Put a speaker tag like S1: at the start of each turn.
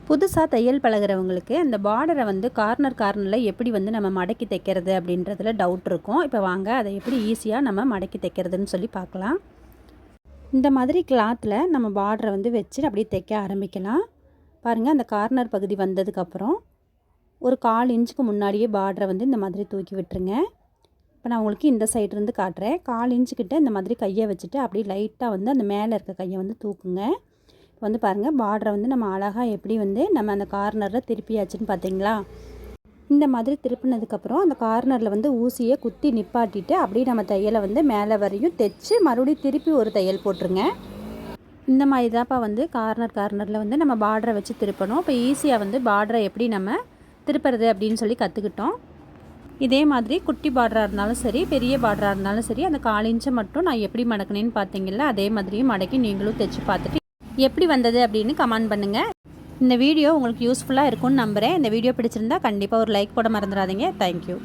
S1: புதுசாக தையல் பழகிறவங்களுக்கு அந்த பார்டரை வந்து கார்னரில் எப்படி வந்து நம்ம மடக்கி தைக்கிறது அப்படின்றதுல டவுட் இருக்கும். இப்போ வாங்க அதை எப்படி ஈஸியாக நம்ம மடக்கி தைக்கிறதுன்னு சொல்லி பார்க்கலாம். இந்த மாதிரி கிளாத்தில் நம்ம பார்டரை வந்து வச்சு அப்படியே தைக்க ஆரம்பிக்கலாம். பாருங்கள், அந்த கார்னர் பகுதி வந்ததுக்கப்புறம் ஒரு 1/4 இன்ச்சுக்கு முன்னாடியே பார்டரை வந்து இந்த மாதிரி தூக்கி விட்டுருங்க. இப்போ நான் உங்களுக்கு இந்த சைட்லேருந்து காட்டுறேன். 1/4 இன்ச்சுக்கிட்ட இந்த மாதிரி கையை வச்சுட்டு அப்படியே லைட்டாக வந்து அந்த மேலே இருக்க கையை வந்து தூக்குங்க. இப்போ வந்து பாருங்கள், பார்டரை வந்து நம்ம அழகாக எப்படி வந்து நம்ம அந்த கார்னரில் திருப்பியாச்சுன்னு பார்த்தீங்களா? இந்த மாதிரி திருப்பினதுக்கப்புறம் அந்த கார்னரில் வந்து ஊசியை குத்தி நிப்பாட்டிட்டு அப்படியே நம்ம தையலை வந்து மேலே வரையும் தைச்சி மறுபடியும் திருப்பி ஒரு தையல் போட்டுருங்க. இந்த மாதிரி தான்ப்பா வந்து கார்னரில் வந்து நம்ம பார்டரை வச்சு திருப்பணும். இப்போ ஈஸியாக வந்து பார்டரை எப்படி நம்ம திருப்புறது அப்படின்னு சொல்லி கற்றுக்கிட்டோம். இதே மாதிரி குட்டி பார்டராக இருந்தாலும் சரி, பெரிய பார்டராக இருந்தாலும் சரி, அந்த 1/4 இன்ச்சை மட்டும் நான் எப்படி மடக்கினேன்னு பார்த்தீங்களா? அதே மாதிரியும் மடக்கி நீங்களும் தைச்சி பார்த்துட்டு எப்படி வந்தது அப்படின்னு கமெண்ட் பண்ணுங்கள். இந்த வீடியோ உங்களுக்கு யூஸ்ஃபுல்லாக இருக்கும்னு நம்புகிறேன். இந்த வீடியோ பிடிச்சிருந்தா கண்டிப்பாக ஒரு லைக் போட மறந்துடாதீங்க. தேங்க்யூ.